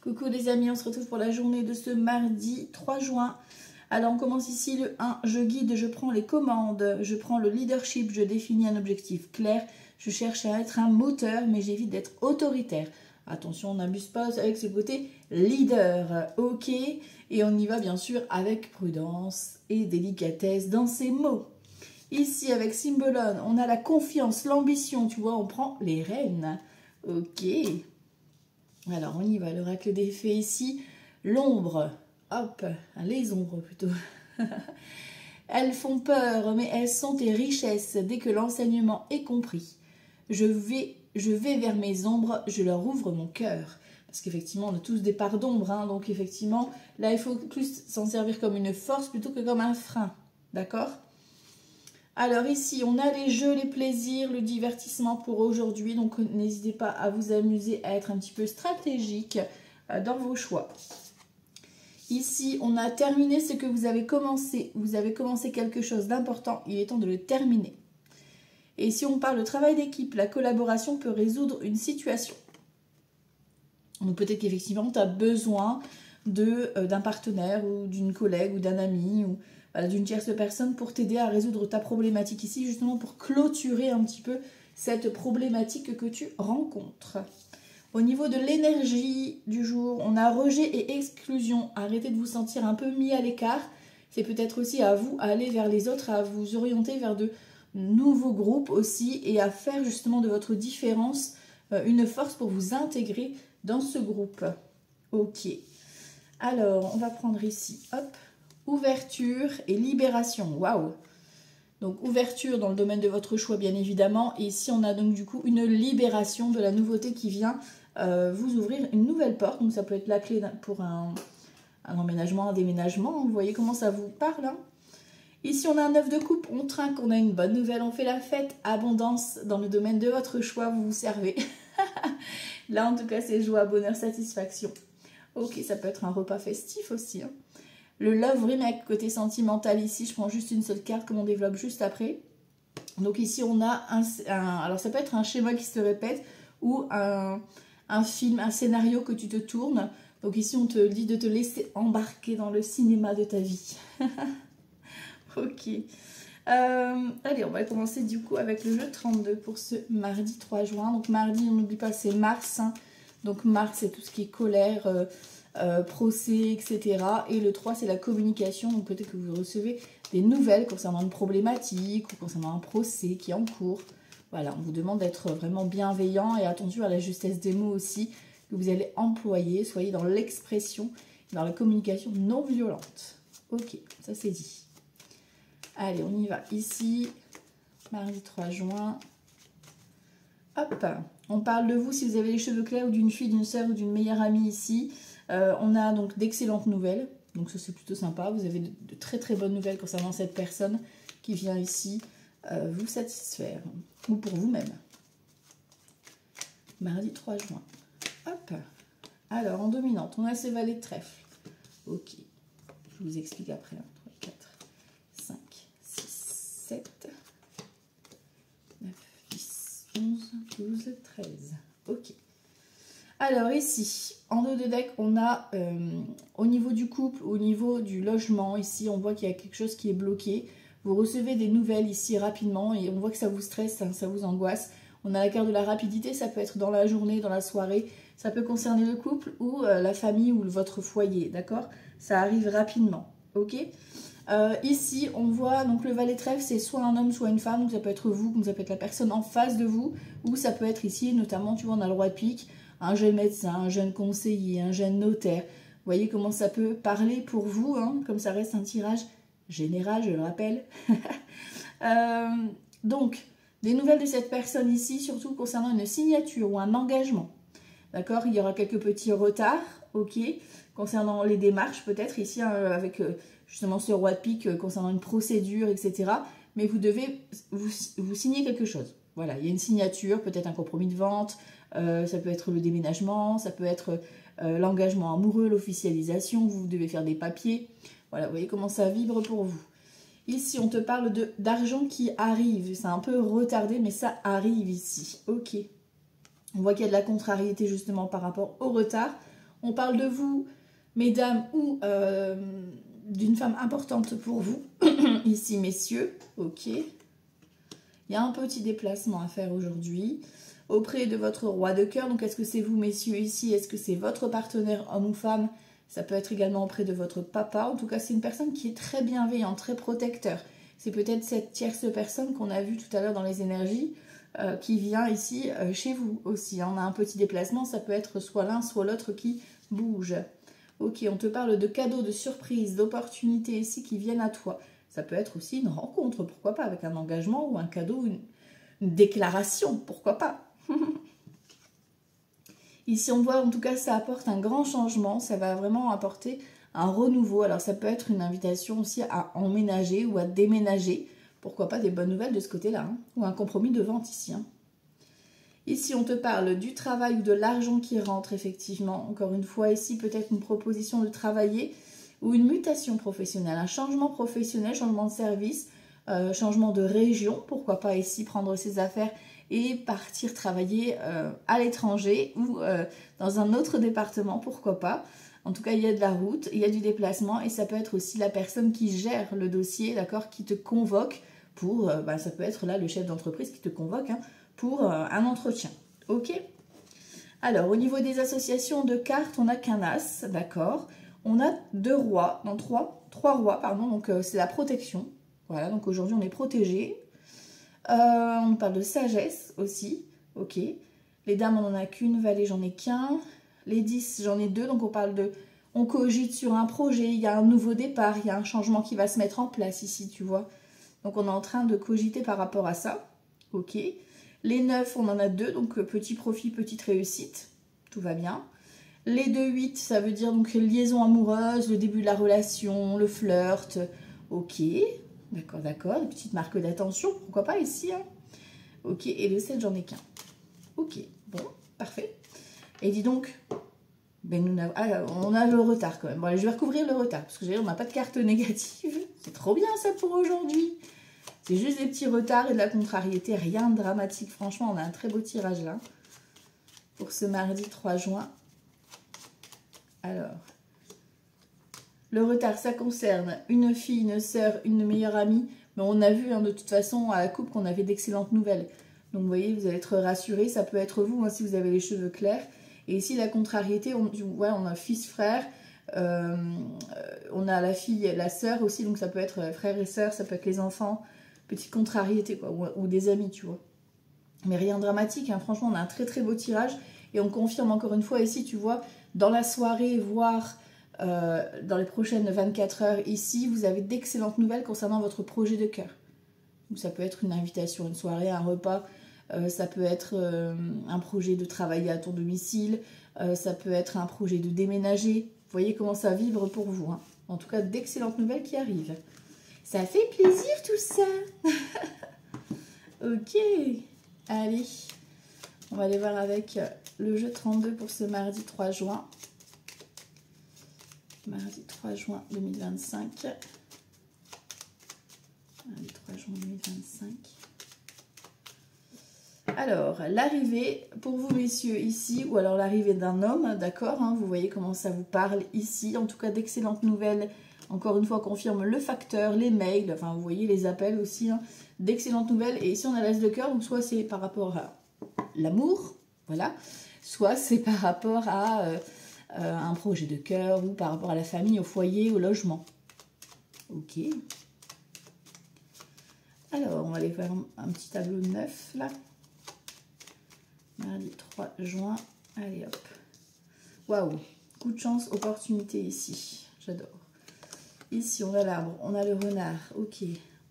Coucou les amis, on se retrouve pour la journée de ce mardi 3 juin. Alors on commence ici le 1, je guide, je prends les commandes, je prends le leadership, je définis un objectif clair, je cherche à être un moteur mais j'évite d'être autoritaire. Attention, on n'abuse pas avec ce côté leader, ok. Et on y va bien sûr avec prudence et délicatesse dans ces mots. Ici avec Symbolon, on a la confiance, l'ambition, tu vois, on prend les rênes, ok. Alors, on y va, l'oracle des fées ici. L'ombre, hop, les ombres plutôt. Elles font peur, mais elles sont tes richesses dès que l'enseignement est compris. Je vais vers mes ombres, je leur ouvre mon cœur. Parce qu'effectivement, on a tous des parts d'ombre, hein, donc effectivement, là, il faut plus s'en servir comme une force plutôt que comme un frein. D'accord ? Alors ici, on a les jeux, les plaisirs, le divertissement pour aujourd'hui. Donc n'hésitez pas à vous amuser, à être un petit peu stratégique dans vos choix. Ici, on a terminé ce que vous avez commencé. Vous avez commencé quelque chose d'important, il est temps de le terminer. Et si on parle de travail d'équipe, la collaboration peut résoudre une situation. Donc peut-être qu'effectivement, tu as besoin d'un partenaire ou d'une collègue ou d'un ami ou d'une tierce personne pour t'aider à résoudre ta problématique ici, justement pour clôturer un petit peu cette problématique que tu rencontres. Au niveau de l'énergie du jour, on a rejet et exclusion. Arrêtez de vous sentir un peu mis à l'écart. C'est peut-être aussi à vous à aller vers les autres, à vous orienter vers de nouveaux groupes aussi et à faire justement de votre différence une force pour vous intégrer dans ce groupe. Ok. Alors, on va prendre ici, hop. Ouverture et libération, waouh! Donc ouverture dans le domaine de votre choix bien évidemment. Et ici on a donc du coup une libération de la nouveauté qui vient vous ouvrir une nouvelle porte. Donc ça peut être la clé pour un emménagement, un déménagement. Vous voyez comment ça vous parle hein. Ici on a un 9 de coupe, on trinque, on a une bonne nouvelle, on fait la fête. Abondance dans le domaine de votre choix, vous vous servez. Là en tout cas c'est joie, bonheur, satisfaction. Ok, ça peut être un repas festif aussi hein. Le Love Remake, côté sentimental ici, je prends juste une seule carte comme on développe juste après. Donc ici on a alors ça peut être un schéma qui se répète ou un film, un scénario que tu te tournes. Donc ici on te dit de te laisser embarquer dans le cinéma de ta vie. Ok. Allez, on va commencer du coup avec le jeu 32 pour ce mardi 3 juin. Donc mardi, on n'oublie pas, c'est Mars. Hein. Donc Mars, c'est tout ce qui est colère, procès, etc. Et le 3, c'est la communication. Donc peut-être que vous recevez des nouvelles concernant une problématique ou concernant un procès qui est en cours. Voilà, on vous demande d'être vraiment bienveillant et attendu à la justesse des mots aussi que vous allez employer. Soyez dans l'expression, dans la communication non violente. Ok, ça c'est dit. Allez, on y va. Ici, mardi 3 juin. Hop, on parle de vous si vous avez les cheveux clairs ou d'une fille, d'une soeur ou d'une meilleure amie ici. On a donc d'excellentes nouvelles, donc ça c'est plutôt sympa. Vous avez de très très bonnes nouvelles concernant cette personne qui vient ici vous satisfaire, ou pour vous-même. Mardi 3 juin. Hop. Alors en dominante, on a ces valets de trèfle. Ok, je vous explique après. 3, 4, 5, 6, 7, 9, 10, 11, 12, 13. Ok. Alors ici, en dos de deck, on a au niveau du couple, au niveau du logement, ici on voit qu'il y a quelque chose qui est bloqué. Vous recevez des nouvelles ici rapidement et on voit que ça vous stresse, ça vous angoisse. On a la carte de la rapidité, ça peut être dans la journée, dans la soirée. Ça peut concerner le couple ou la famille ou votre foyer, d'accord? Ça arrive rapidement, ok? Ici, on voit donc le valet de trèfle, c'est soit un homme, soit une femme. Donc ça peut être vous, ça peut être la personne en face de vous. Ou ça peut être ici, notamment, tu vois, on a le roi de pique. Un jeune médecin, un jeune conseiller, un jeune notaire. Vous voyez comment ça peut parler pour vous, hein, comme ça reste un tirage général, je le rappelle. Donc, des nouvelles de cette personne ici, surtout concernant une signature ou un engagement. D'accord, il y aura quelques petits retards, ok, concernant les démarches peut-être, ici avec justement ce roi de pique, concernant une procédure, etc. Mais vous devez vous signer quelque chose. Voilà, il y a une signature, peut-être un compromis de vente, ça peut être le déménagement, ça peut être l'engagement amoureux, l'officialisation, vous devez faire des papiers. Voilà, vous voyez comment ça vibre pour vous. Ici, on te parle d'argent qui arrive. C'est un peu retardé, mais ça arrive ici. Ok. On voit qu'il y a de la contrariété justement par rapport au retard. On parle de vous, mesdames, ou d'une femme importante pour vous. Ici, messieurs. Ok. Il y a un petit déplacement à faire aujourd'hui. Auprès de votre roi de cœur. Donc, est-ce que c'est vous, messieurs, ici? Est-ce que c'est votre partenaire, homme ou femme? Ça peut être également auprès de votre papa. En tout cas, c'est une personne qui est très bienveillante, très protecteur. C'est peut-être cette tierce personne qu'on a vue tout à l'heure dans les énergies qui vient ici chez vous aussi. On a un petit déplacement, ça peut être soit l'un, soit l'autre qui bouge. Ok, on te parle de cadeaux, de surprises, d'opportunités ici qui viennent à toi. Ça peut être aussi une rencontre, pourquoi pas, avec un engagement ou un cadeau, une déclaration, pourquoi pas. Ici, on voit en tout cas, ça apporte un grand changement, ça va vraiment apporter un renouveau. Alors, ça peut être une invitation aussi à emménager ou à déménager. Pourquoi pas des bonnes nouvelles de ce côté-là, hein, ou un compromis de vente ici. Hein. Ici, on te parle du travail ou de l'argent qui rentre, effectivement. Encore une fois, ici, peut-être une proposition de travailler ou une mutation professionnelle, un changement professionnel, changement de service, changement de région. Pourquoi pas ici prendre ses affaires et partir travailler à l'étranger ou dans un autre département, pourquoi pas. En tout cas, il y a de la route, il y a du déplacement et ça peut être aussi la personne qui gère le dossier, d'accord, qui te convoque pour, ça peut être là le chef d'entreprise qui te convoque hein, pour un entretien. Ok. Alors, au niveau des associations de cartes, on a qu'un as, d'accord. On a deux rois, non trois rois, pardon, donc c'est la protection. Voilà, donc aujourd'hui on est protégé. On parle de sagesse aussi, ok. Les dames, on n'en a qu'une, valet, j'en ai qu'un. Les 10, j'en ai deux, donc on parle de... On cogite sur un projet, il y a un nouveau départ, il y a un changement qui va se mettre en place ici, tu vois. Donc on est en train de cogiter par rapport à ça, ok. Les 9, on en a deux, donc petit profit, petite réussite, tout va bien. Les 2, 8, ça veut dire donc liaison amoureuse, le début de la relation, le flirt, ok. D'accord, d'accord, des petites marques d'attention, pourquoi pas ici, hein. Ok, et le 7, j'en ai qu'un. Ok, bon, parfait. Et dis donc, ben on a le retard quand même. Bon, allez, je vais recouvrir le retard, parce que on n'a pas de carte négative. C'est trop bien ça pour aujourd'hui. C'est juste des petits retards et de la contrariété, rien de dramatique. Franchement, on a un très beau tirage là, pour ce mardi 3 juin. Alors, le retard, ça concerne une fille, une sœur, une meilleure amie. Mais on a vu hein, de toute façon à la coupe qu'on avait d'excellentes nouvelles. Donc vous voyez, vous allez être rassurés. Ça peut être vous hein, si vous avez les cheveux clairs. Et ici, la contrariété, on a fils-frère. On a la fille, la sœur aussi. Donc ça peut être frère et sœur, ça peut être les enfants. Petite contrariété quoi, ou des amis, tu vois. Mais rien de dramatique. Hein. Franchement, on a un très très beau tirage. Et on confirme encore une fois ici, tu vois, dans la soirée, voire... dans les prochaines 24 heures ici, vous avez d'excellentes nouvelles concernant votre projet de cœur. Donc, ça peut être une invitation, une soirée, un repas, ça peut être un projet de travailler à ton domicile, ça peut être un projet de déménager. Vous voyez comment ça vibre pour vous. Hein. En tout cas, d'excellentes nouvelles qui arrivent. Ça fait plaisir tout ça. Ok, allez, on va aller voir avec le jeu 32 pour ce mardi 3 juin. Mardi 3 juin 2025. Mardi 3 juin 2025. Alors, l'arrivée, pour vous messieurs ici, ou alors l'arrivée d'un homme, d'accord hein, vous voyez comment ça vous parle ici. En tout cas, d'excellentes nouvelles. Encore une fois, confirme le facteur, les mails, enfin vous voyez les appels aussi. Hein, d'excellentes nouvelles. Et ici, on a l'as de cœur, donc soit c'est par rapport à l'amour, voilà. Soit c'est par rapport à... un projet de cœur ou par rapport à la famille, au foyer, au logement. Ok. Alors, on va aller faire un petit tableau neuf là. Mardi 3 juin. Allez hop. Waouh. Coup de chance, opportunité ici. J'adore. Ici, on a l'arbre, on a le renard. Ok.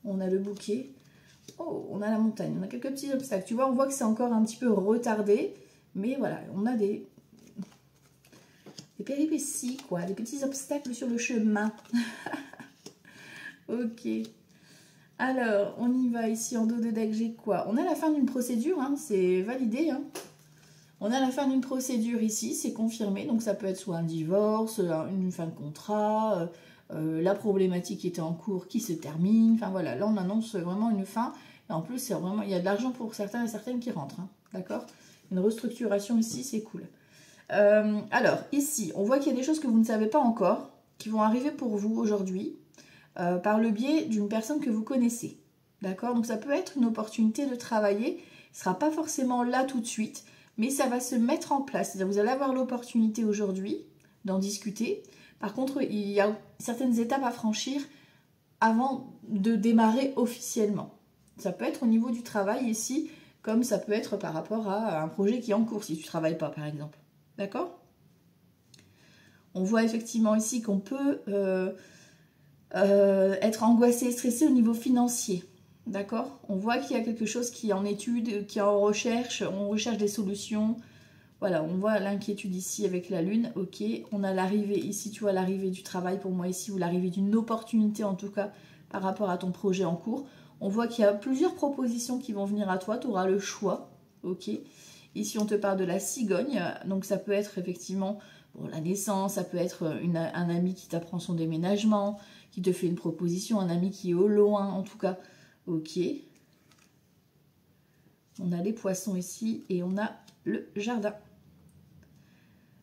On a le bouquet. Oh, on a la montagne. On a quelques petits obstacles. Tu vois, on voit que c'est encore un petit peu retardé. Mais voilà, on a des péripéties, quoi, des petits obstacles sur le chemin. Ok. Alors, on y va ici en dos de deck, j'ai quoi? On a la fin d'une procédure, hein, c'est validé. Hein. On a la fin d'une procédure ici, c'est confirmé. Donc, ça peut être soit un divorce, une fin de contrat, la problématique qui était en cours qui se termine. Enfin, voilà, là, on annonce vraiment une fin. Et en plus, il y a de l'argent pour certains et certaines qui rentrent. Hein, d'accord? Une restructuration ici, c'est cool. Alors, ici, on voit qu'il y a des choses que vous ne savez pas encore, qui vont arriver pour vous aujourd'hui, par le biais d'une personne que vous connaissez. D'accord? Donc, ça peut être une opportunité de travailler. Ce ne sera pas forcément là tout de suite, mais ça va se mettre en place. C'est-à-dire, vous allez avoir l'opportunité aujourd'hui d'en discuter. Par contre, il y a certaines étapes à franchir avant de démarrer officiellement. Ça peut être au niveau du travail ici, comme ça peut être par rapport à un projet qui est en cours, si tu ne travailles pas, par exemple. D'accord? On voit effectivement ici qu'on peut être angoissé et stressé au niveau financier. D'accord? On voit qu'il y a quelque chose qui est en étude, qui est en recherche, on recherche des solutions. Voilà, on voit l'inquiétude ici avec la lune. Ok, on a l'arrivée ici, tu vois, l'arrivée du travail pour moi ici, ou l'arrivée d'une opportunité en tout cas par rapport à ton projet en cours. On voit qu'il y a plusieurs propositions qui vont venir à toi, tu auras le choix. Ok. Ici, on te parle de la cigogne, donc ça peut être effectivement bon, la naissance, ça peut être un ami qui t'apprend son déménagement, qui te fait une proposition, un ami qui est au loin en tout cas. Ok. On a les poissons ici et on a le jardin.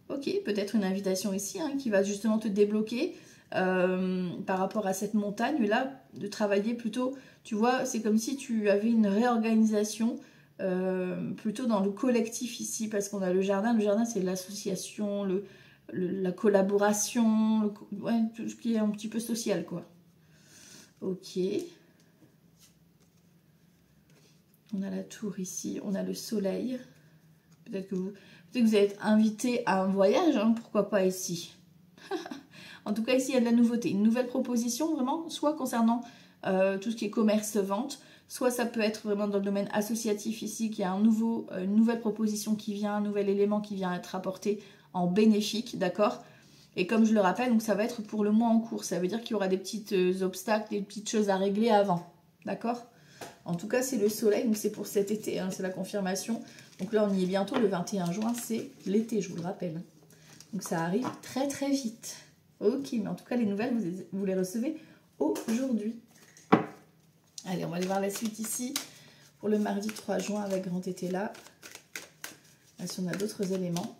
Ok, peut-être une invitation ici hein, qui va justement te débloquer par rapport à cette montagne-là, de travailler plutôt, tu vois, c'est comme si tu avais une réorganisation plutôt dans le collectif ici, parce qu'on a le jardin c'est l'association, la collaboration, ouais, tout ce qui est un petit peu social, quoi. Ok. On a la tour ici, on a le soleil. Peut-être que vous allez être invité à un voyage, hein, pourquoi pas ici. En tout cas, ici, il y a de la nouveauté. Une nouvelle proposition, vraiment, soit concernant tout ce qui est commerce-vente, soit ça peut être vraiment dans le domaine associatif ici, qu'il y a une nouvelle proposition qui vient, un nouvel élément qui vient être apporté en bénéfique, d'accord? Et comme je le rappelle, donc ça va être pour le mois en cours. Ça veut dire qu'il y aura des petits obstacles, des petites choses à régler avant, d'accord? En tout cas, c'est le soleil, donc c'est pour cet été, hein, c'est la confirmation. Donc là, on y est bientôt, le 21 juin, c'est l'été, je vous le rappelle. Donc ça arrive très très vite. Ok, mais en tout cas, les nouvelles, vous les recevez aujourd'hui. Allez, on va aller voir la suite ici pour le mardi 3 juin avec grand été là. Là, si on a d'autres éléments.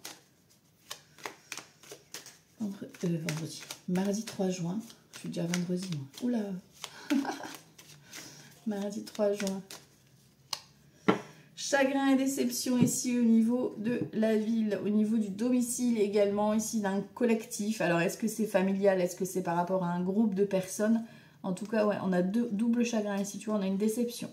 Vendredi. Mardi 3 juin. Je suis déjà vendredi, moi. Oula. Mardi 3 juin. Chagrin et déception ici au niveau de la ville, au niveau du domicile également, ici d'un collectif. Alors, est-ce que c'est familial? Est-ce que c'est par rapport à un groupe de personnes? En tout cas, ouais, on a double chagrin ici, tu vois, on a une déception.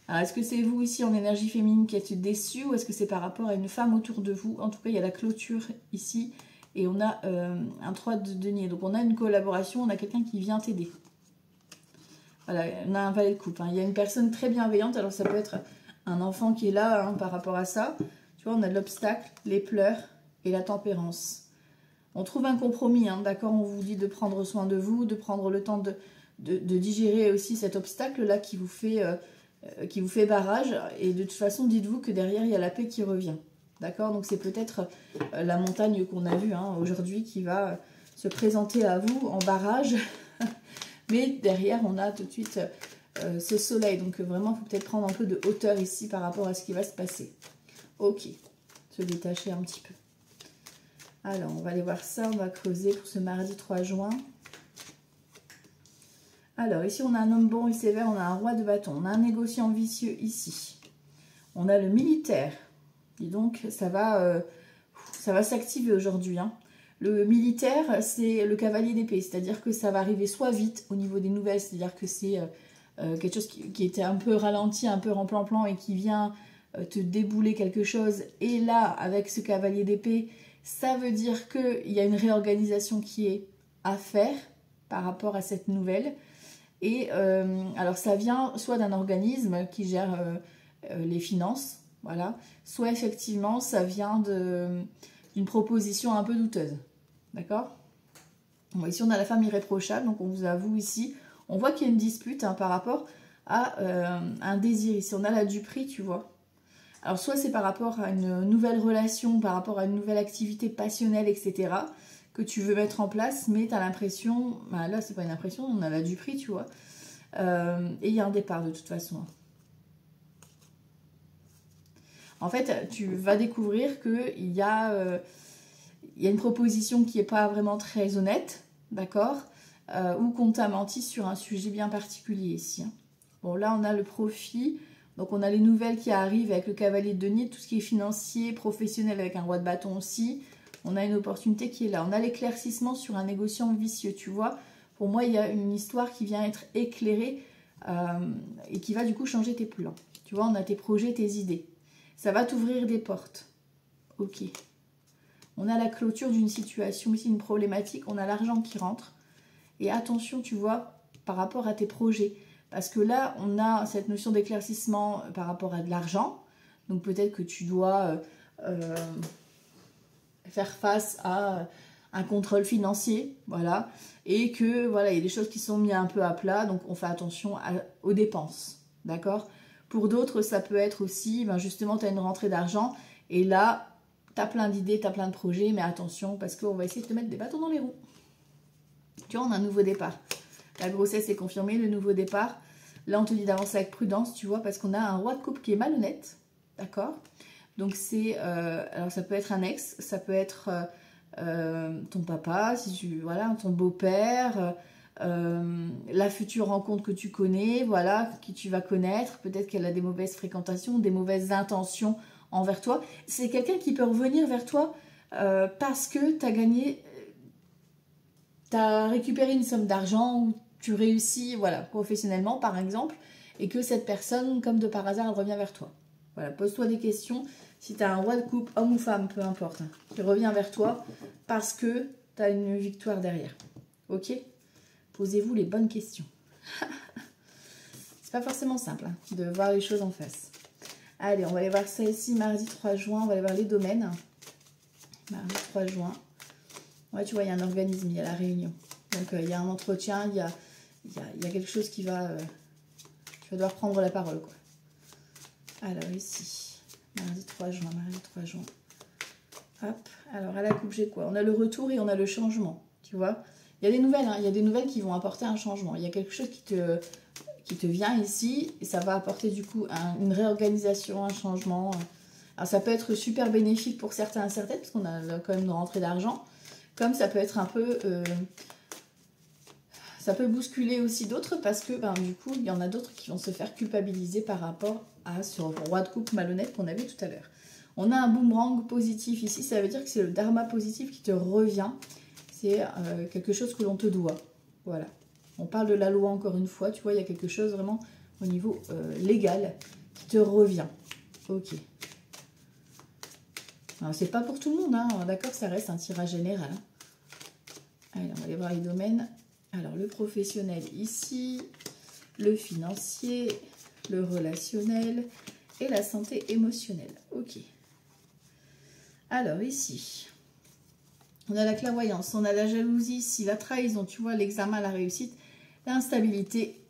Alors, est-ce que c'est vous ici en énergie féminine qui êtes déçu ou est-ce que c'est par rapport à une femme autour de vous? En tout cas, il y a la clôture ici et on a un 3 de denier. Donc, on a une collaboration, on a quelqu'un qui vient t'aider. Voilà, on a un valet de coupe. Hein. Il y a une personne très bienveillante, alors ça peut être un enfant qui est là hein, par rapport à ça. Tu vois, on a de l'obstacle, les pleurs et la tempérance. On trouve un compromis, hein, d'accord? On vous dit de prendre soin de vous, de prendre le temps de digérer aussi cet obstacle-là qui vous fait barrage. Et de toute façon, dites-vous que derrière, il y a la paix qui revient. D'accord? Donc c'est peut-être la montagne qu'on a vue hein, aujourd'hui qui va se présenter à vous en barrage. Mais derrière, on a tout de suite ce soleil. Donc vraiment, il faut peut-être prendre un peu de hauteur ici par rapport à ce qui va se passer. Ok, se détacher un petit peu. Alors, on va aller voir ça. On va creuser pour ce mardi 3 juin. Alors, ici, on a un homme bon et sévère. On a un roi de bâton. On a un négociant vicieux ici. On a le militaire. Et donc, ça va s'activer aujourd'hui, hein. Le militaire, c'est le cavalier d'épée, c'est-à-dire que ça va arriver soit vite au niveau des nouvelles, c'est-à-dire que c'est quelque chose qui était un peu ralenti, un peu en plan-plan et qui vient te débouler quelque chose. Et là, avec ce cavalier d'épée, ça veut dire qu'il y a une réorganisation qui est à faire par rapport à cette nouvelle. Et alors, ça vient soit d'un organisme qui gère les finances, voilà, soit effectivement, ça vient d'une proposition un peu douteuse. D'accord? Bon, ici, on a la femme irréprochable, donc on vous avoue ici. On voit qu'il y a une dispute hein, par rapport à un désir. Ici, on a la duperie, tu vois. Alors, soit c'est par rapport à une nouvelle relation, par rapport à une nouvelle activité passionnelle, etc., que tu veux mettre en place, mais tu as l'impression... Bah, là, c'est pas une impression, on a la duperie, tu vois. Et il y a un départ, de toute façon. En fait, tu vas découvrir qu'il y a, il y a une proposition qui n'est pas vraiment très honnête, d'accord, ou qu'on t'a menti sur un sujet bien particulier ici. Hein. Bon, là, on a le profit. Donc, on a les nouvelles qui arrivent avec le cavalier de denier, tout ce qui est financier, professionnel avec un roi de bâton aussi. On a une opportunité qui est là. On a l'éclaircissement sur un négociant vicieux, tu vois. Pour moi, il y a une histoire qui vient être éclairée et qui va du coup changer tes plans. Tu vois, on a tes projets, tes idées. Ça va t'ouvrir des portes. Ok. On a la clôture d'une situation, ici une problématique. On a l'argent qui rentre. Et attention, tu vois, par rapport à tes projets. Parce que là, on a cette notion d'éclaircissement par rapport à de l'argent. Donc peut-être que tu dois faire face à un contrôle financier, voilà. Et que, voilà, il y a des choses qui sont mises un peu à plat. Donc on fait attention aux dépenses, d'accord? Pour d'autres, ça peut être aussi, ben justement, tu as une rentrée d'argent. Et là, tu as plein d'idées, tu as plein de projets. Mais attention, parce qu'on va essayer de te mettre des bâtons dans les roues. Tu vois, on a un nouveau départ. La grossesse est confirmée, le nouveau départ. Là, on te dit d'avancer avec prudence, tu vois, parce qu'on a un roi de coupe qui est malhonnête. D'accord? Donc, c'est... alors, ça peut être un ex, ça peut être ton papa, si tu, voilà, ton beau-père, la future rencontre que tu connais, voilà, qui tu vas connaître. Peut-être qu'elle a des mauvaises fréquentations, des mauvaises intentions envers toi. C'est quelqu'un qui peut revenir vers toi parce que tu as gagné... Tu as récupéré une somme d'argent ou tu réussis, voilà, professionnellement par exemple, et que cette personne, comme de par hasard, elle revient vers toi. Voilà, pose-toi des questions. Si tu as un roi de coupe, homme ou femme, peu importe, hein, qui revient vers toi parce que tu as une victoire derrière. Ok? Posez-vous les bonnes questions. C'est pas forcément simple hein, de voir les choses en face. Allez, on va aller voir ça ici, mardi 3 juin. On va aller voir les domaines. Mardi 3 juin. Ouais, tu vois, il y a un organisme, il y a la réunion. Donc, il y a un entretien, il y a quelque chose qui va... tu vas devoir prendre la parole, quoi. Alors, ici, mardi 3 juin, mardi 3 juin. Hop, alors à la coupe, j'ai quoi? On a le retour et on a le changement, tu vois. Il y a des nouvelles, hein, il y a des nouvelles qui vont apporter un changement. Il y a quelque chose qui te vient ici et ça va apporter du coup une réorganisation, un changement. Alors, ça peut être super bénéfique pour certains et certaines, parce qu'on a quand même une rentrée d'argent. Comme ça peut être un peu... ça peut bousculer aussi d'autres parce que ben, du coup, il y en a d'autres qui vont se faire culpabiliser par rapport à ce roi de coupe malhonnête qu'on a vu tout à l'heure. On a un boomerang positif ici, ça veut dire que c'est le dharma positif qui te revient. C'est quelque chose que l'on te doit. Voilà. On parle de la loi encore une fois, tu vois, il y a quelque chose vraiment au niveau légal qui te revient. Ok. Alors, c'est pas pour tout le monde, hein. D'accord, ça reste un tirage général. Hein. Allez, on va aller voir les domaines. Alors, le professionnel ici, le financier, le relationnel et la santé émotionnelle. Ok. Alors, ici, on a la clairvoyance, on a la jalousie ici, la trahison, tu vois, l'examen, la réussite, l'instabilité.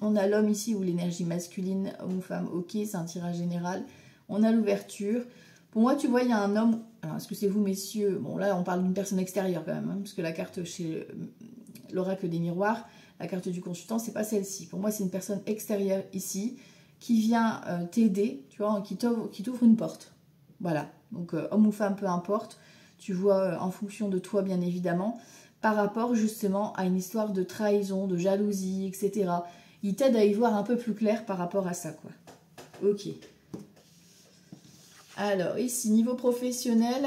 On a l'homme ici ou l'énergie masculine, homme ou femme, ok, c'est un tirage général. On a l'ouverture. Pour moi, tu vois, il y a un homme... Alors, est-ce que c'est vous, messieurs? Bon, là, on parle d'une personne extérieure quand même, hein, parce que la carte chez l'oracle des miroirs, la carte du consultant, c'est pas celle-ci. Pour moi, c'est une personne extérieure ici qui vient t'aider, tu vois, qui t'ouvre une porte. Voilà. Donc, homme ou femme, peu importe. Tu vois, en fonction de toi, bien évidemment, par rapport justement à une histoire de trahison, de jalousie, etc. Il t'aide à y voir un peu plus clair par rapport à ça, quoi. Ok. Alors, ici, niveau professionnel.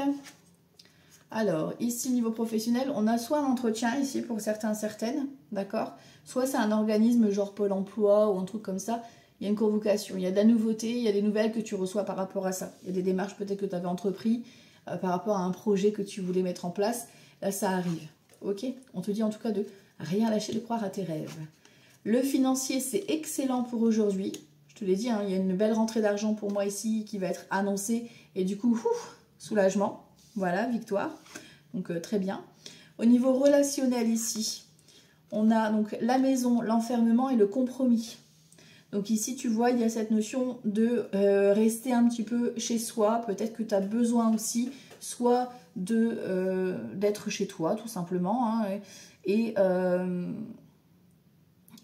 Alors, ici, niveau professionnel, on a soit un entretien, ici, pour certains, certaines, d'accord? Soit c'est un organisme genre Pôle emploi ou un truc comme ça. Il y a une convocation, il y a de la nouveauté, il y a des nouvelles que tu reçois par rapport à ça. Il y a des démarches peut-être que tu avais entrepris par rapport à un projet que tu voulais mettre en place. Là, ça arrive, ok? On te dit en tout cas de rien lâcher, de croire à tes rêves. Le financier, c'est excellent pour aujourd'hui. Je te l'ai dit, hein, il y a une belle rentrée d'argent pour moi ici qui va être annoncée. Et du coup, soulagement. Voilà, victoire. Donc, très bien. Au niveau relationnel ici, on a donc la maison, l'enfermement et le compromis. Donc ici, tu vois, il y a cette notion de rester un petit peu chez soi. Peut-être que tu as besoin aussi, soit d'être chez toi, tout simplement. Hein, et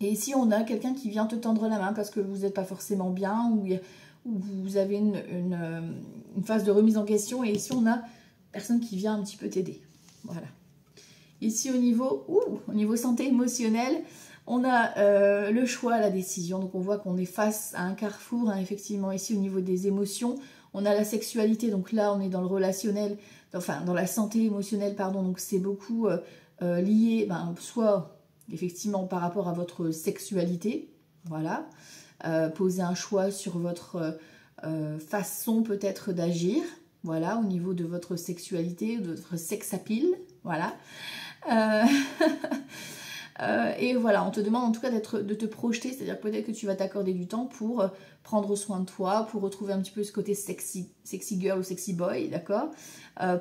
ici, on a quelqu'un qui vient te tendre la main parce que vous n'êtes pas forcément bien, ou où vous avez une phase de remise en question. Et ici, on a personne qui vient un petit peu t'aider. Voilà. Ici, au niveau santé émotionnelle, on a le choix, la décision. Donc, on voit qu'on est face à un carrefour, hein, effectivement, ici, au niveau des émotions. On a la sexualité, donc là, on est dans le relationnel, enfin, dans la santé émotionnelle, pardon. Donc, c'est beaucoup lié, soit, effectivement, par rapport à votre sexualité, voilà. Poser un choix sur votre façon, peut-être, d'agir, voilà, au niveau de votre sexualité, de votre sex appeal, voilà. Et voilà, on te demande en tout cas de te projeter, c'est-à-dire peut-être que tu vas t'accorder du temps pour prendre soin de toi, pour retrouver un petit peu ce côté sexy girl ou sexy boy, d'accord,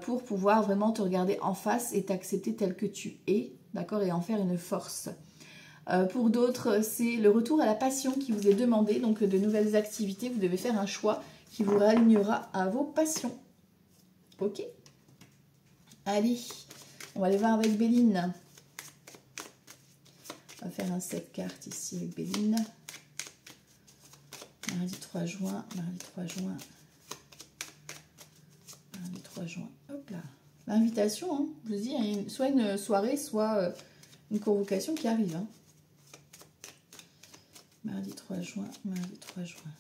pour pouvoir vraiment te regarder en face et t'accepter tel que tu es, d'accord, et en faire une force. Pour d'autres, c'est le retour à la passion qui vous est demandé, donc de nouvelles activités, vous devez faire un choix qui vous réalignera à vos passions. Ok? Allez, on va aller voir avec Béline. On va faire un set cartes ici avec Béline. Mardi 3 juin, mardi 3 juin, mardi 3 juin. Hop là. L'invitation, hein, je vous dis, il y a soit une soirée, soit une convocation qui arrive. Hein. Mardi 3 juin, mardi 3 juin.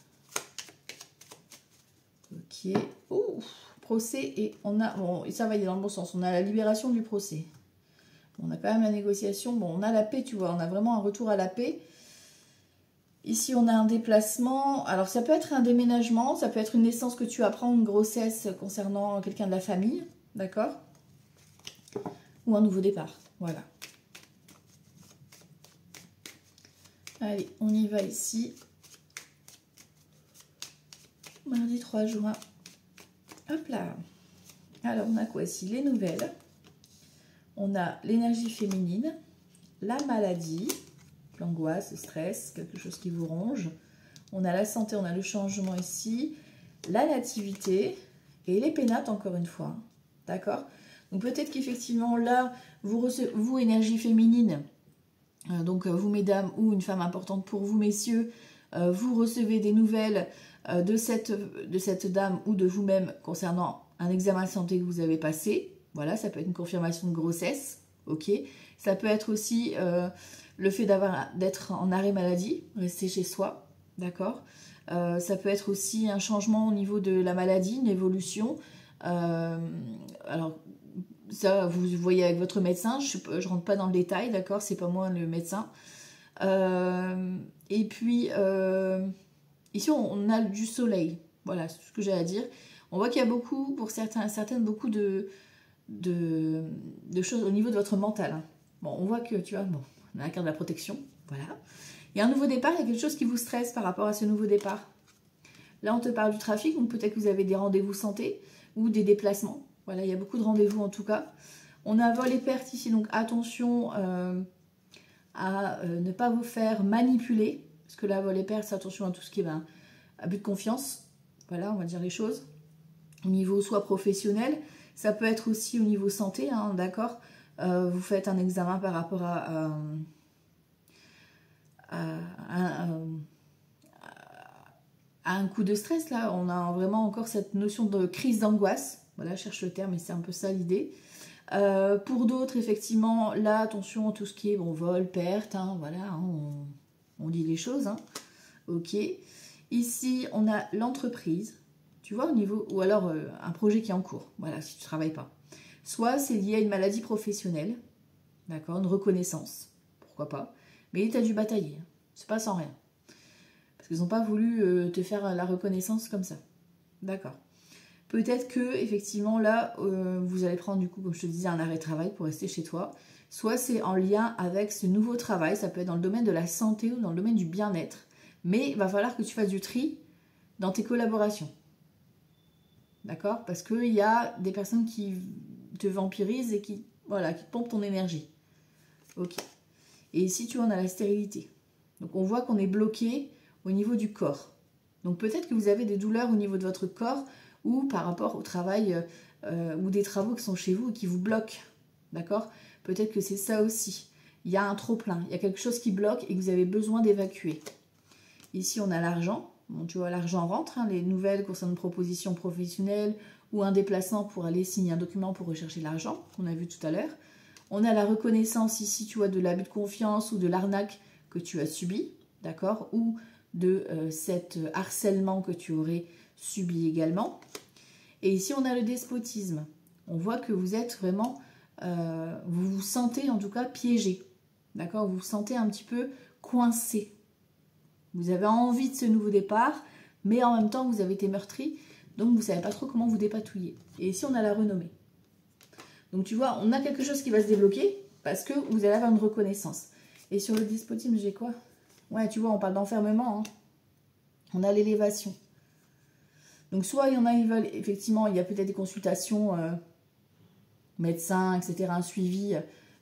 Ok. Ouh, procès et on a... Bon, et ça va, il est dans le bon sens. On a la libération du procès. On a quand même la négociation. Bon, on a la paix, tu vois. On a vraiment un retour à la paix. Ici, on a un déplacement. Alors, ça peut être un déménagement. Ça peut être une naissance que tu apprends, une grossesse concernant quelqu'un de la famille. D'accord? Ou un nouveau départ. Voilà. Allez, on y va ici. Mardi 3 juin. Hop là. Alors, on a quoi ici? Les nouvelles. On a l'énergie féminine, la maladie, l'angoisse, le stress, quelque chose qui vous ronge. On a la santé, on a le changement ici, la nativité et les pénates encore une fois. D'accord? Donc peut-être qu'effectivement là, vous énergie féminine, donc vous mesdames ou une femme importante pour vous messieurs, vous recevez des nouvelles de cette dame ou de vous-même concernant un examen de santé que vous avez passé. Voilà, ça peut être une confirmation de grossesse, ok. Ça peut être aussi le fait d'être en arrêt maladie, rester chez soi, d'accord. Ça peut être aussi un changement au niveau de la maladie, une évolution. Alors, ça, vous voyez avec votre médecin, je ne rentre pas dans le détail, d'accord, c'est pas moi le médecin. Et puis, ici, on a du soleil, voilà, c'est ce que j'ai à dire. On voit qu'il y a beaucoup, pour certaines, beaucoup de choses au niveau de votre mental. Hein. Bon, on voit que, tu vois, bon, on a la carte de la protection, voilà. Il y a un nouveau départ, il y a quelque chose qui vous stresse par rapport à ce nouveau départ. Là, on te parle du trafic, donc peut-être que vous avez des rendez-vous santé ou des déplacements. Voilà, il y a beaucoup de rendez-vous en tout cas. On a vol et perte ici, donc attention à ne pas vous faire manipuler. Parce que là, vol et perte, c'est attention à tout ce qui est abus de confiance. Voilà, on va dire les choses. Au niveau soit professionnel, ça peut être aussi au niveau santé, hein, d'accord. Vous faites un examen par rapport à un coup de stress, là. On a vraiment encore cette notion de crise d'angoisse. Voilà, je cherche le terme, mais c'est un peu ça l'idée. Pour d'autres, effectivement, là, attention à tout ce qui est vol, perte, hein, voilà, hein, on dit les choses. Hein. Ok. Ici, on a l'entreprise. Tu vois, au niveau, ou alors un projet qui est en cours, voilà, si tu ne travailles pas. Soit c'est lié à une maladie professionnelle, d'accord, une reconnaissance, pourquoi pas, mais tu as dû batailler, hein. C'est pas sans rien. Parce qu'ils n'ont pas voulu te faire la reconnaissance comme ça, d'accord. Peut-être que, effectivement, là, vous allez prendre, du coup, comme je te disais, un arrêt de travail pour rester chez toi. Soit c'est en lien avec ce nouveau travail, ça peut être dans le domaine de la santé ou dans le domaine du bien-être, mais il va falloir que tu fasses du tri dans tes collaborations. D'accord? Parce qu'il y a des personnes qui te vampirisent et qui te pompent ton énergie. Ok. Et ici, tu vois, on a la stérilité. Donc, on voit qu'on est bloqué au niveau du corps. Donc, peut-être que vous avez des douleurs au niveau de votre corps ou par rapport au travail ou des travaux qui sont chez vous et qui vous bloquent. D'accord? Peut-être que c'est ça aussi. Il y a un trop-plein. Il y a quelque chose qui bloque et que vous avez besoin d'évacuer. Ici, on a l'argent. Bon, tu vois, l'argent rentre, hein, les nouvelles concernant une proposition professionnelle ou un déplacement pour aller signer un document pour rechercher l'argent, qu'on a vu tout à l'heure. On a la reconnaissance ici, tu vois, de l'abus de confiance ou de l'arnaque que tu as subi, d'accord, ou de cet harcèlement que tu aurais subi également. Et ici, on a le despotisme. On voit que vous êtes vraiment, vous vous sentez en tout cas piégé, d'accord, vous vous sentez un petit peu coincé. Vous avez envie de ce nouveau départ, mais en même temps, vous avez été meurtri, donc vous ne savez pas trop comment vous dépatouiller. Et ici, on a la renommée. Donc, tu vois, on a quelque chose qui va se débloquer parce que vous allez avoir une reconnaissance. Et sur le despotisme, j'ai quoi? Ouais, tu vois, on parle d'enfermement. Hein. On a l'élévation. Donc, soit il y en a, ils veulent, effectivement, il y a peut-être des consultations médecins, etc., un suivi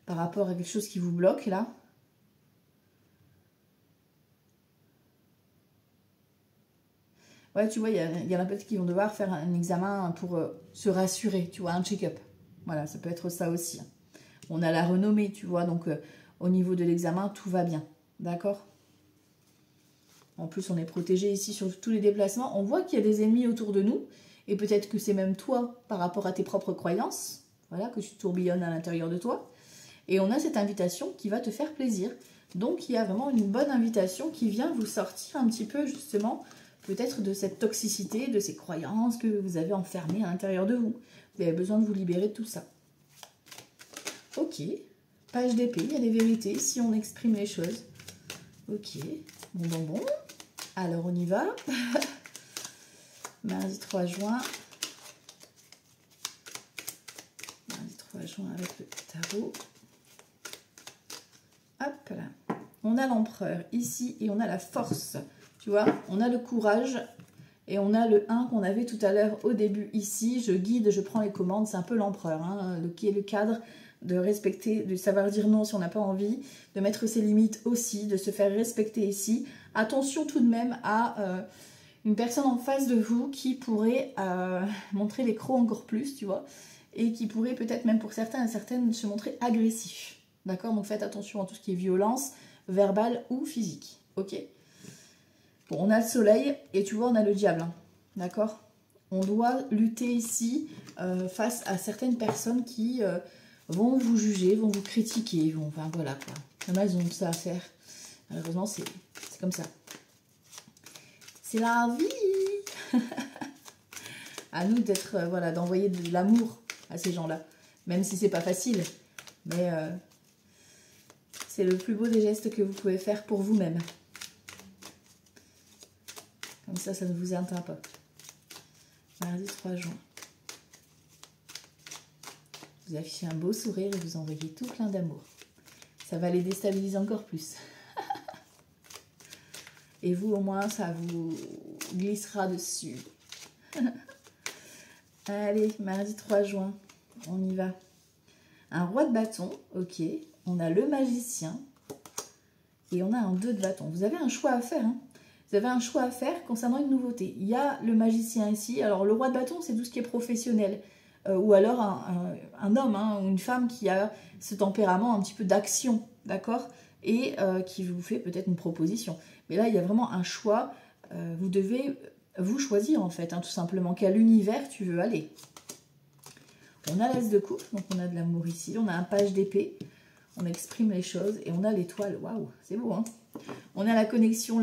par rapport à quelque chose qui vous bloque, là. Ouais, tu vois, il y en a peut-être qui vont devoir faire un examen pour se rassurer, tu vois, un check-up. Voilà, ça peut être ça aussi. On a la renommée, tu vois, donc au niveau de l'examen, tout va bien. D'accord? En plus, on est protégé ici sur tous les déplacements. On voit qu'il y a des ennemis autour de nous. Et peut-être que c'est même toi, par rapport à tes propres croyances, voilà, que tu tourbillonnes à l'intérieur de toi. Et on a cette invitation qui va te faire plaisir. Donc, il y a vraiment une bonne invitation qui vient vous sortir un petit peu, justement, peut-être de cette toxicité, de ces croyances que vous avez enfermées à l'intérieur de vous. Vous avez besoin de vous libérer de tout ça. Ok. Page d'épée, il y a des vérités si on exprime les choses. Ok. Bon. Alors, on y va. Mardi 3 juin. Mardi 3 juin avec le tarot. Hop là. On a l'empereur ici et on a la force. Tu vois, on a le courage et on a le 1 qu'on avait tout à l'heure au début ici. Je guide, je prends les commandes. C'est un peu l'empereur, hein, qui est le cadre de respecter, de savoir dire non si on n'a pas envie, de mettre ses limites aussi, de se faire respecter ici. Attention tout de même à une personne en face de vous qui pourrait montrer les crocs encore plus, tu vois, et qui pourrait peut-être même pour certains et certaines se montrer agressif. D'accord? Donc faites attention à tout ce qui est violence, verbale ou physique. Ok? Bon, on a le soleil et tu vois, on a le diable. Hein, d'accord? On doit lutter ici face à certaines personnes qui vont vous juger, vont vous critiquer. Enfin, voilà quoi. Normalement, ils ont ça à faire. Malheureusement, c'est comme ça. C'est la vie. À nous d'être, voilà, d'envoyer de l'amour à ces gens-là. Même si c'est pas facile. Mais c'est le plus beau des gestes que vous pouvez faire pour vous-même. Comme ça ne vous atteint pas. Mardi 3 juin. Vous affichez un beau sourire et vous envoyez tout plein d'amour. Ça va les déstabiliser encore plus. Et vous, au moins, ça vous glissera dessus. Allez, mardi 3 juin. On y va. Un roi de bâton. Ok. On a le magicien. Et on a un 2 de bâton. Vous avez un choix à faire. Hein. Vous avez un choix à faire concernant une nouveauté. Il y a le magicien ici. Alors, le roi de bâton, c'est tout ce qui est professionnel. Ou alors un homme hein, ou une femme qui a ce tempérament un petit peu d'action. D'accord? Et qui vous fait peut-être une proposition. Mais là, il y a vraiment un choix. Vous devez vous choisir, en fait, hein, tout simplement. Quel univers tu veux aller. On a l'as de coupe, donc on a de l'amour ici. On a un page d'épée. On exprime les choses. Et on a l'étoile. Waouh, c'est beau, hein. On a la connexion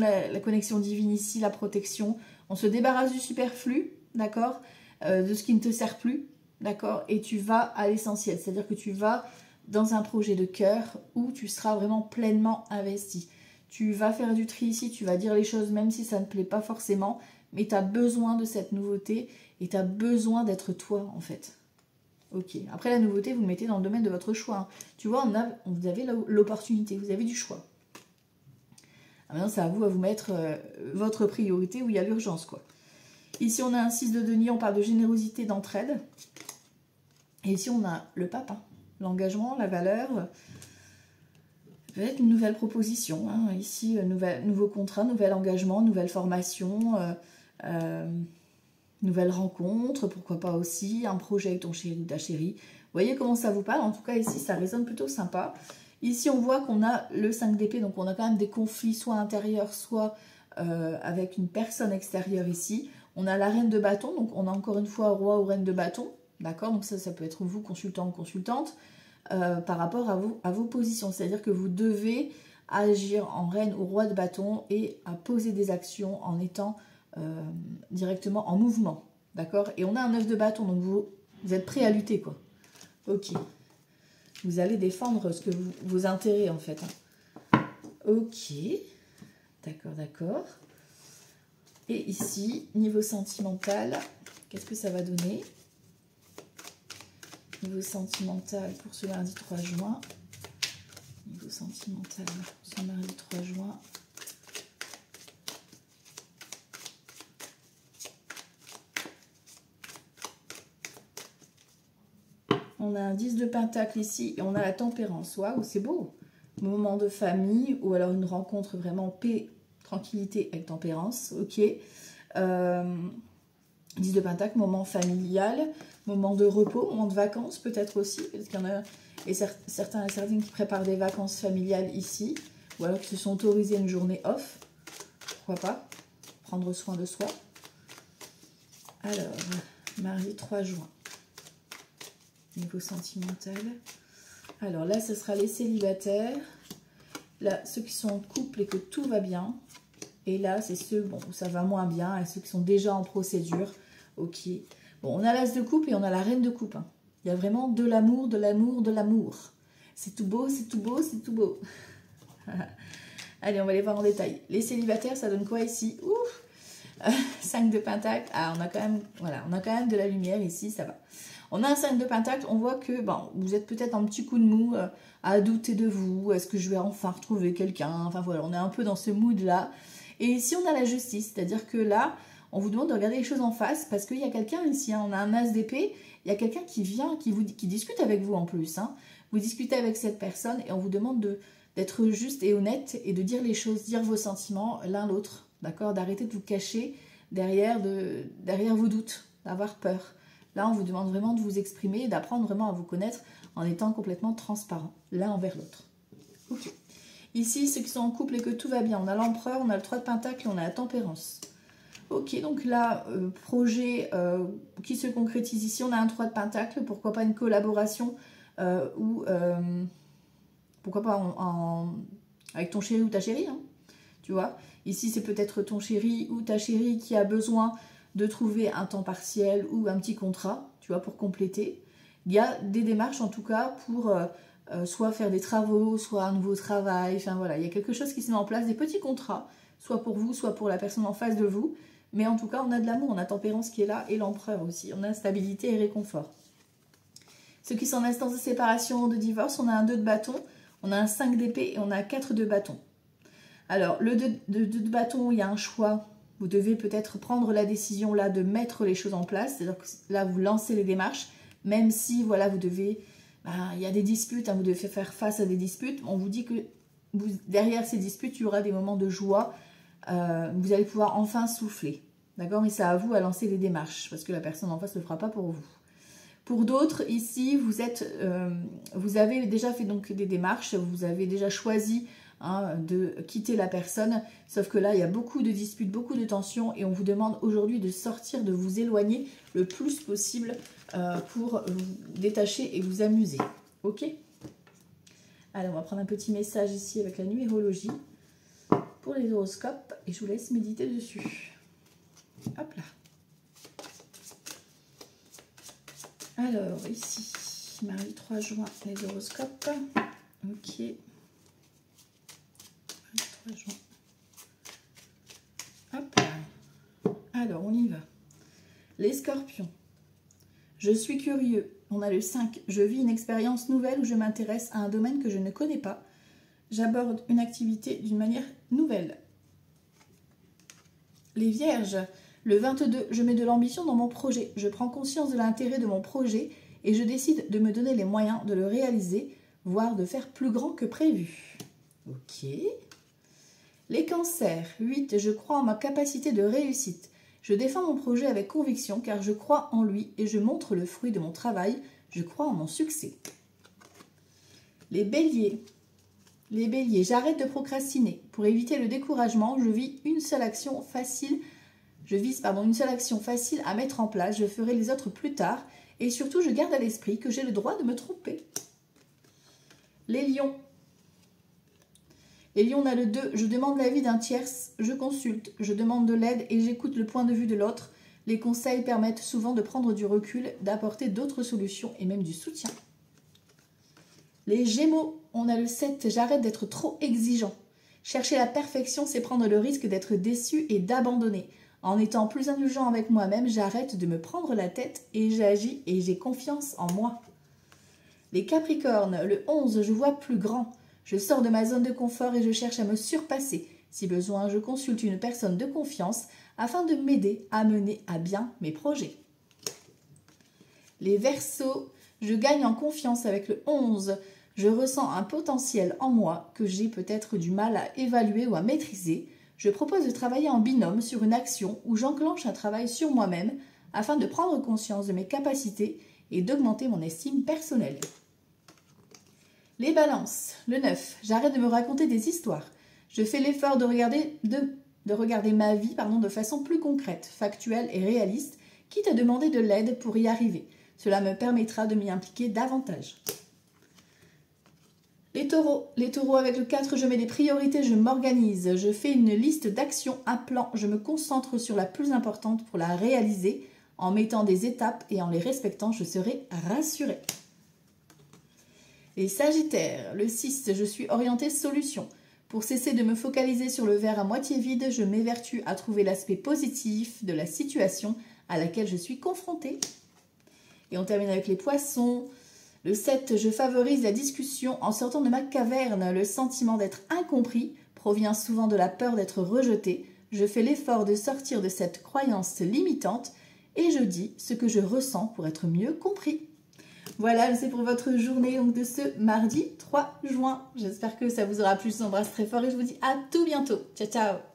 divine ici, la protection. On se débarrasse du superflu, d'accord, de ce qui ne te sert plus, d'accord. Et tu vas à l'essentiel. C'est-à-dire que tu vas dans un projet de cœur où tu seras vraiment pleinement investi. Tu vas faire du tri ici, tu vas dire les choses même si ça ne plaît pas forcément, mais tu as besoin de cette nouveauté et tu as besoin d'être toi en fait. Ok, après la nouveauté, vous le mettez dans le domaine de votre choix. Hein. Tu vois, vous avez l'opportunité, vous avez du choix. Maintenant, c'est à vous mettre votre priorité où il y a l'urgence, quoi. Ici, on a un 6 de denier, on parle de générosité, d'entraide. Et ici, on a le pape, hein. L'engagement, la valeur. Peut-être une nouvelle proposition. Hein. Ici, nouveau contrat, nouvel engagement, nouvelle formation, nouvelle rencontre, pourquoi pas aussi, un projet avec ton chéri ou ta chérie. Vous voyez comment ça vous parle? En tout cas, ici, ça résonne plutôt sympa. Ici, on voit qu'on a le 5 d'épée, donc on a quand même des conflits, soit intérieurs, soit avec une personne extérieure ici. On a la reine de bâton, donc on a encore une fois roi ou reine de bâton. D'accord? Donc ça peut être vous, consultant ou consultante, par rapport à vos positions. C'est-à-dire que vous devez agir en reine ou roi de bâton et à poser des actions en étant directement en mouvement. D'accord? Et on a un 9 de bâton, donc vous êtes prêt à lutter, quoi. Ok. Vous allez défendre vos intérêts, en fait. Ok. D'accord, d'accord. Et ici, niveau sentimental, qu'est-ce que ça va donner? Niveau sentimental pour ce mardi 3 juin. Niveau sentimental pour ce mardi 3 juin. On a un 10 de pentacle ici et on a la tempérance. Waouh, c'est beau. Moment de famille ou alors une rencontre vraiment paix, tranquillité avec tempérance. Ok. 10 de pentacle, moment familial, moment de repos, moment de vacances peut-être aussi. Peut-être qu'il y en a et certains et certaines qui préparent des vacances familiales ici. Ou alors qui se sont autorisés une journée off. Pourquoi pas. Prendre soin de soi. Alors, mardi 3 juin. Niveau sentimental. Alors là, ce sera les célibataires. Là, ceux qui sont en couple et que tout va bien. Et là, c'est ceux où ça va moins bien et ceux qui sont déjà en procédure. Ok. Bon, on a l'as de coupe et on a la reine de coupe. Hein. Il y a vraiment de l'amour, de l'amour, de l'amour. C'est tout beau, c'est tout beau, c'est tout beau. Allez, on va les voir en détail. Les célibataires, ça donne quoi ici? Ouf, 5 de pentacle. Ah, on a quand même de la lumière ici, ça va. On a un 5 de pentacle, on voit que vous êtes peut-être un petit coup de mou à douter de vous. Est-ce que je vais enfin retrouver quelqu'un? Enfin voilà, on est un peu dans ce mood-là. Et ici, on a la justice, c'est-à-dire que là, on vous demande de regarder les choses en face parce qu'il y a quelqu'un ici, hein, on a un as d'épée, il y a quelqu'un qui vient, qui discute avec vous en plus. Hein. Vous discutez avec cette personne et on vous demande d'être juste et honnête et de dire les choses, dire vos sentiments l'un l'autre, d'accord? D'arrêter de vous cacher derrière vos doutes, d'avoir peur. Là, on vous demande vraiment de vous exprimer, d'apprendre vraiment à vous connaître en étant complètement transparent l'un envers l'autre. Ok. Ici, ceux qui sont en couple et que tout va bien, on a l'empereur, on a le 3 de pentacle et on a la tempérance. Ok, donc là, projet qui se concrétise ici, on a un 3 de pentacle, pourquoi pas une collaboration ou pourquoi pas avec ton chéri ou ta chérie, hein, tu vois. Ici, c'est peut-être ton chéri ou ta chérie qui a besoin de trouver un temps partiel ou un petit contrat, tu vois, pour compléter. Il y a des démarches, en tout cas, pour soit faire des travaux, soit un nouveau travail. Enfin, voilà, il y a quelque chose qui se met en place, des petits contrats, soit pour vous, soit pour la personne en face de vous. Mais en tout cas, on a de l'amour, on a tempérance qui est là et l'empereur aussi. On a stabilité et réconfort. Ceux qui sont en instance de séparation, de divorce, on a un 2 de bâton, on a un 5 d'épée et on a 4 de bâton. Alors, le 2 de bâton, il y a un choix. Vous devez peut-être prendre la décision là de mettre les choses en place. C'est-à-dire que là, vous lancez les démarches, même si voilà, vous devez... il y a des disputes, hein, vous devez faire face à des disputes. On vous dit que derrière ces disputes, il y aura des moments de joie. Vous allez pouvoir enfin souffler. D'accord? Mais c'est à vous à lancer les démarches, parce que la personne en face ne le fera pas pour vous. Pour d'autres, ici, vous avez déjà fait donc des démarches, vous avez déjà choisi de quitter la personne, sauf que là il y a beaucoup de disputes, beaucoup de tensions et on vous demande aujourd'hui de sortir, de vous éloigner le plus possible pour vous détacher et vous amuser. Ok? Alors on va prendre un petit message ici avec la numérologie pour les horoscopes et je vous laisse méditer dessus. Hop là. Alors ici, mardi 3 juin, les horoscopes. Ok. Juin. Hop. Alors, on y va. Les scorpions. Je suis curieux. On a le 5. Je vis une expérience nouvelle où je m'intéresse à un domaine que je ne connais pas. J'aborde une activité d'une manière nouvelle. Les vierges. Le 22. Je mets de l'ambition dans mon projet. Je prends conscience de l'intérêt de mon projet et je décide de me donner les moyens de le réaliser, voire de faire plus grand que prévu. Ok. Les cancers, 8, je crois en ma capacité de réussite. Je défends mon projet avec conviction car je crois en lui et je montre le fruit de mon travail. Je crois en mon succès. Les béliers, Les béliers, j'arrête de procrastiner. Pour éviter le découragement, je vise une seule action facile à mettre en place. Je ferai les autres plus tard. Et surtout, je garde à l'esprit que j'ai le droit de me tromper. Les lions. Les lions, on a le 2. Je demande l'avis d'un tierce, je consulte. Je demande de l'aide et j'écoute le point de vue de l'autre. Les conseils permettent souvent de prendre du recul, d'apporter d'autres solutions et même du soutien. Les gémeaux, on a le 7. J'arrête d'être trop exigeant. Chercher la perfection, c'est prendre le risque d'être déçu et d'abandonner. En étant plus indulgent avec moi-même, j'arrête de me prendre la tête et j'agis et j'ai confiance en moi. Les capricornes, le 11, je vois plus grand. Je sors de ma zone de confort et je cherche à me surpasser. Si besoin, je consulte une personne de confiance afin de m'aider à mener à bien mes projets. Les Verseaux, je gagne en confiance avec le 11. Je ressens un potentiel en moi que j'ai peut-être du mal à évaluer ou à maîtriser. Je propose de travailler en binôme sur une action où j'enclenche un travail sur moi-même afin de prendre conscience de mes capacités et d'augmenter mon estime personnelle. Les balances, le 9. J'arrête de me raconter des histoires. Je fais l'effort de regarder ma vie de façon plus concrète, factuelle et réaliste, quitte à demander de l'aide pour y arriver. Cela me permettra de m'y impliquer davantage. Les taureaux avec le 4, je mets des priorités, je m'organise, je fais une liste d'actions, un plan, je me concentre sur la plus importante pour la réaliser. En mettant des étapes et en les respectant, je serai rassurée. Les sagittaires, le 6, je suis orientée solution. Pour cesser de me focaliser sur le verre à moitié vide, je m'évertue à trouver l'aspect positif de la situation à laquelle je suis confrontée. Et on termine avec les poissons. Le 7, je favorise la discussion en sortant de ma caverne. Le sentiment d'être incompris provient souvent de la peur d'être rejeté. Je fais l'effort de sortir de cette croyance limitante et je dis ce que je ressens pour être mieux compris. Voilà, c'est pour votre journée donc, de ce mardi 3 juin. J'espère que ça vous aura plu. Je vous embrasse très fort et je vous dis à tout bientôt. Ciao, ciao!